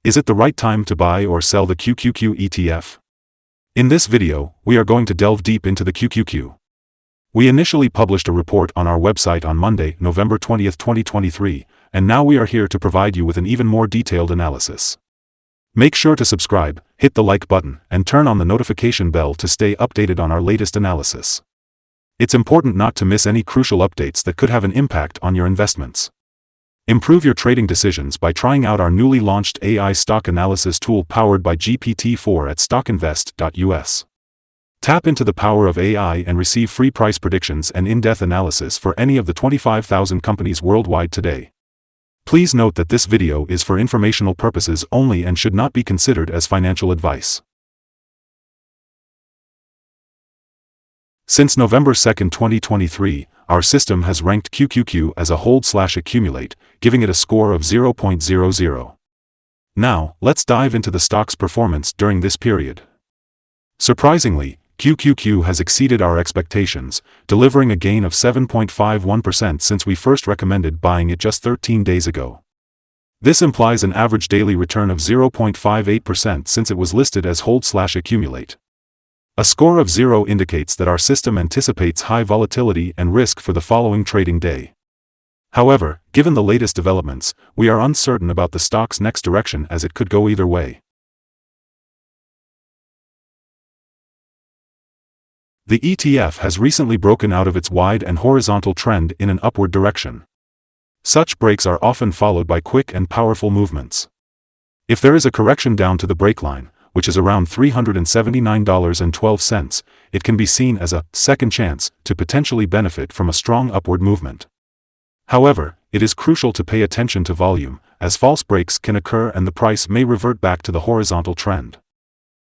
Is it the right time to buy or sell the QQQ ETF? In this video, we are going to delve deep into the QQQ. We initially published a report on our website on Monday, November 20th, 2023, and now we are here to provide you with an even more detailed analysis. Make sure to subscribe, hit the like button, and turn on the notification bell to stay updated on our latest analysis. It's important not to miss any crucial updates that could have an impact on your investments. Improve your trading decisions by trying out our newly launched AI stock analysis tool powered by GPT-4 at StockInvest.us. Tap into the power of AI and receive free price predictions and in-depth analysis for any of the 25,000 companies worldwide today. Please note that this video is for informational purposes only and should not be considered as financial advice. Since November 2, 2023, our system has ranked QQQ as a hold/accumulate, giving it a score of 0.00. Now, let's dive into the stock's performance during this period. Surprisingly, QQQ has exceeded our expectations, delivering a gain of 7.51% since we first recommended buying it just 13 days ago. This implies an average daily return of 0.58% since it was listed as hold/accumulate. A score of 0 indicates that our system anticipates high volatility and risk for the following trading day. However, given the latest developments, we are uncertain about the stock's next direction as it could go either way. The ETF has recently broken out of its wide and horizontal trend in an upward direction. Such breaks are often followed by quick and powerful movements. If there is a correction down to the break line, which is around $379.12, it can be seen as a second chance to potentially benefit from a strong upward movement. However, it is crucial to pay attention to volume, as false breaks can occur and the price may revert back to the horizontal trend.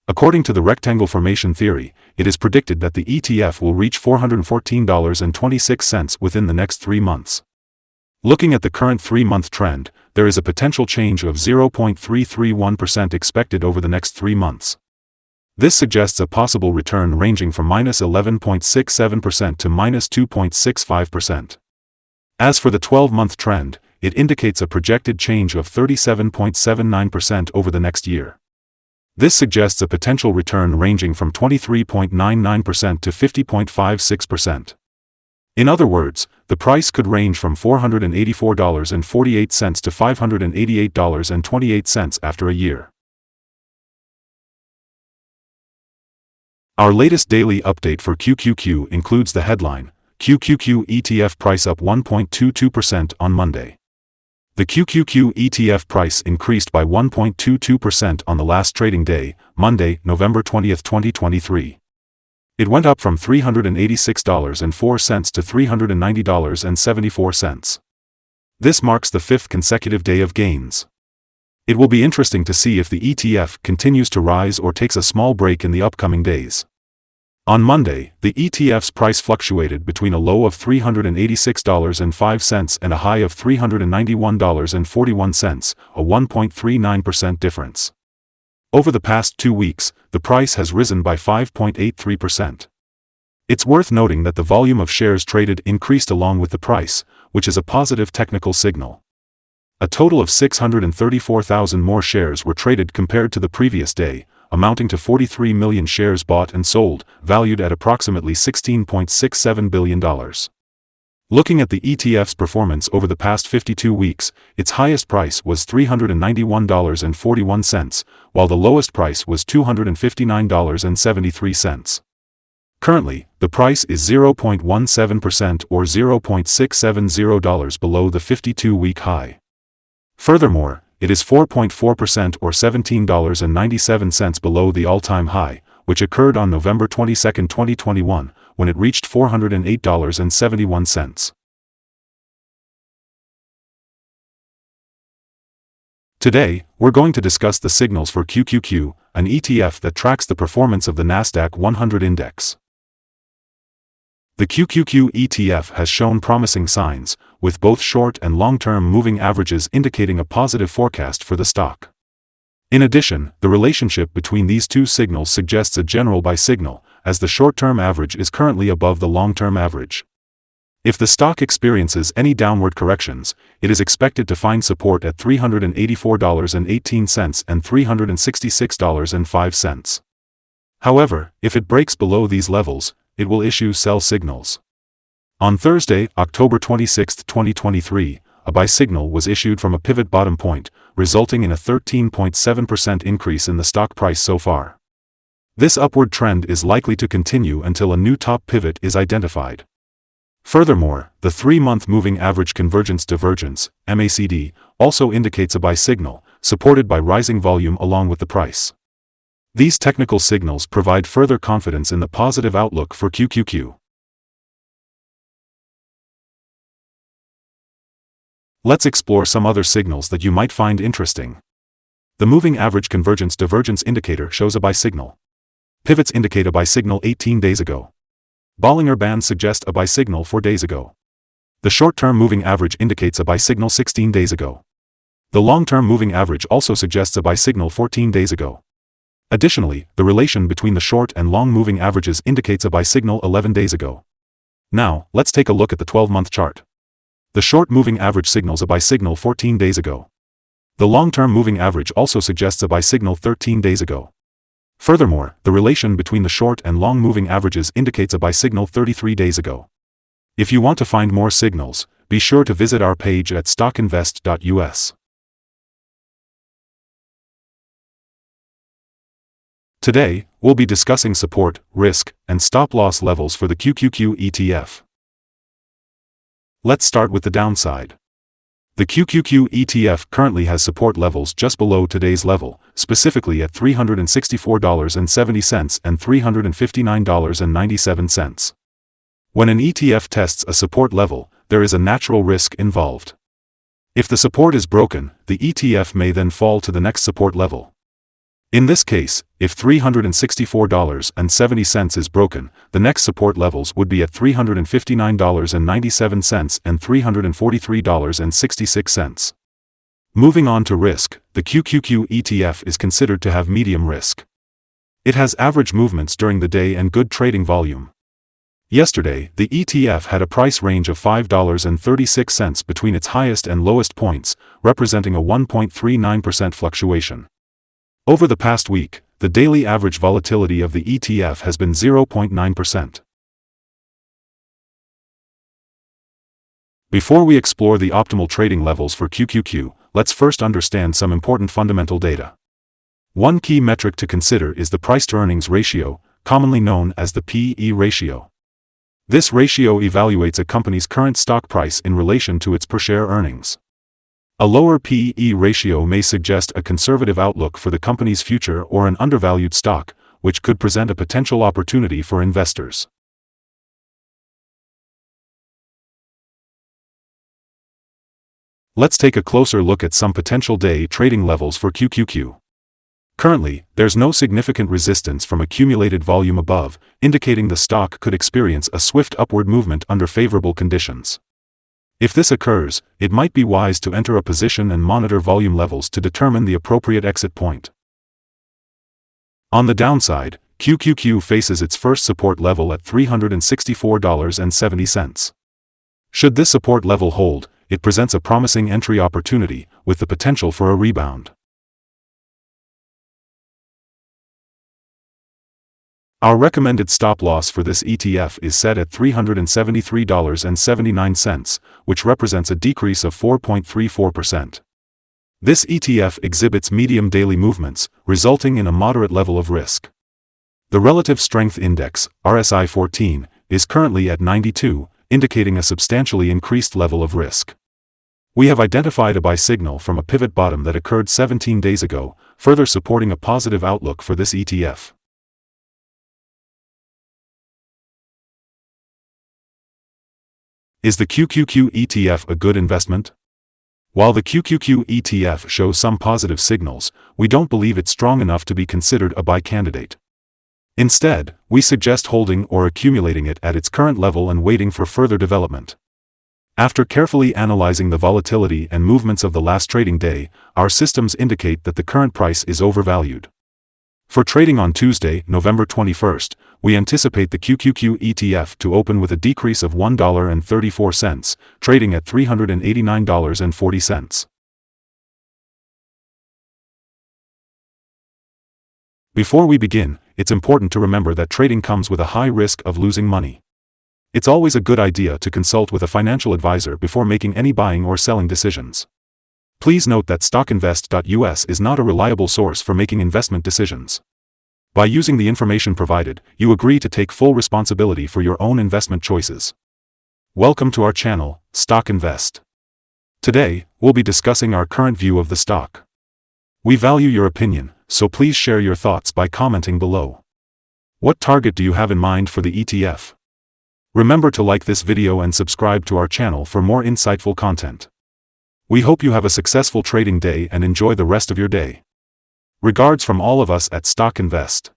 According to the rectangle formation theory, it is predicted that the ETF will reach $414.26 within the next 3 months. Looking at the current 3-month trend, there is a potential change of 0.331% expected over the next 3 months. This suggests a possible return ranging from -11.67% to -2.65%. As for the 12-month trend, it indicates a projected change of 37.79% over the next year. This suggests a potential return ranging from 23.99% to 50.56%. In other words, the price could range from $484.48 to $588.28 after a year. Our latest daily update for QQQ includes the headline, QQQ ETF price up 1.22% on Monday. The QQQ ETF price increased by 1.22% on the last trading day, Monday, November 20, 2023. It went up from $386.04 to $390.74. This marks the 5th consecutive day of gains. It will be interesting to see if the ETF continues to rise or takes a small break in the upcoming days. On Monday, the ETF's price fluctuated between a low of $386.05 and a high of $391.41, a 1.39% difference. Over the past 2 weeks, the price has risen by 5.83%. It's worth noting that the volume of shares traded increased along with the price, which is a positive technical signal. A total of 634,000 more shares were traded compared to the previous day, amounting to 43 million shares bought and sold, valued at approximately $16.67 billion. Looking at the ETF's performance over the past 52 weeks, its highest price was $391.41, while the lowest price was $259.73. Currently, the price is 0.17% or $0.670 below the 52-week high. Furthermore, it is 4.4% or $17.97 below the all-time high, which occurred on November 22, 2021, when it reached $408.71. Today, we're going to discuss the signals for QQQ, an ETF that tracks the performance of the Nasdaq 100 index. The QQQ ETF has shown promising signs, with both short and long-term moving averages indicating a positive forecast for the stock. In addition, the relationship between these two signals suggests a general buy signal, as the short-term average is currently above the long-term average. If the stock experiences any downward corrections, it is expected to find support at $384.18 and $366.05. However, if it breaks below these levels, it will issue sell signals. On Thursday, October 26, 2023, a buy signal was issued from a pivot bottom point, resulting in a 13.7% increase in the stock price so far. This upward trend is likely to continue until a new top pivot is identified. Furthermore, the 3-month moving average convergence divergence, MACD, also indicates a buy signal, supported by rising volume along with the price. These technical signals provide further confidence in the positive outlook for QQQ. Let's explore some other signals that you might find interesting. The moving average convergence divergence indicator shows a buy signal. Pivots indicate a buy signal 18 days ago. Bollinger Bands suggest a buy signal 4 days ago. The short-term moving average indicates a buy signal 16 days ago. The long-term moving average also suggests a buy signal 14 days ago. Additionally, the relation between the short and long moving averages indicates a buy signal 11 days ago. Now, let's take a look at the 12-month chart. The short moving average signals a buy signal 14 days ago. The long-term moving average also suggests a buy signal 13 days ago. Furthermore, the relation between the short and long moving averages indicates a buy signal 33 days ago. If you want to find more signals, be sure to visit our page at StockInvest.us. Today, we'll be discussing support, risk, and stop-loss levels for the QQQ ETF. Let's start with the downside. The QQQ ETF currently has support levels just below today's level, specifically at $364.70 and $359.97. When an ETF tests a support level, there is a natural risk involved. If the support is broken, the ETF may then fall to the next support level. In this case, if $364.70 is broken, the next support levels would be at $359.97 and $343.66. Moving on to risk, the QQQ ETF is considered to have medium risk. It has average movements during the day and good trading volume. Yesterday, the ETF had a price range of $5.36 between its highest and lowest points, representing a 1.39% fluctuation. Over the past week, the daily average volatility of the ETF has been 0.9%. Before we explore the optimal trading levels for QQQ, let's first understand some important fundamental data. One key metric to consider is the price-to-earnings ratio, commonly known as the P/E ratio. This ratio evaluates a company's current stock price in relation to its per-share earnings. A lower P/E ratio may suggest a conservative outlook for the company's future or an undervalued stock, which could present a potential opportunity for investors. Let's take a closer look at some potential day trading levels for QQQ. Currently, there's no significant resistance from accumulated volume above, indicating the stock could experience a swift upward movement under favorable conditions. If this occurs, it might be wise to enter a position and monitor volume levels to determine the appropriate exit point. On the downside, QQQ faces its first support level at $364.70. Should this support level hold, it presents a promising entry opportunity, with the potential for a rebound. Our recommended stop-loss for this ETF is set at $373.79, which represents a decrease of 4.34%. This ETF exhibits medium daily movements, resulting in a moderate level of risk. The Relative Strength Index, RSI 14, is currently at 92, indicating a substantially increased level of risk. We have identified a buy signal from a pivot bottom that occurred 17 days ago, further supporting a positive outlook for this ETF. Is the QQQ ETF a good investment? While the QQQ ETF shows some positive signals, we don't believe it's strong enough to be considered a buy candidate. Instead, we suggest holding or accumulating it at its current level and waiting for further development. After carefully analyzing the volatility and movements of the last trading day, our systems indicate that the current price is overvalued. For trading on Tuesday, November 21st, We anticipate the QQQ ETF to open with a decrease of $1.34, trading at $389.40. Before we begin, it's important to remember that trading comes with a high risk of losing money. It's always a good idea to consult with a financial advisor before making any buying or selling decisions. Please note that StockInvest.us is not a reliable source for making investment decisions. By using the information provided, you agree to take full responsibility for your own investment choices. Welcome to our channel, Stock Invest. Today, we'll be discussing our current view of the stock. We value your opinion, so please share your thoughts by commenting below. What target do you have in mind for the ETF? Remember to like this video and subscribe to our channel for more insightful content. We hope you have a successful trading day and enjoy the rest of your day. Regards from all of us at Stock Invest.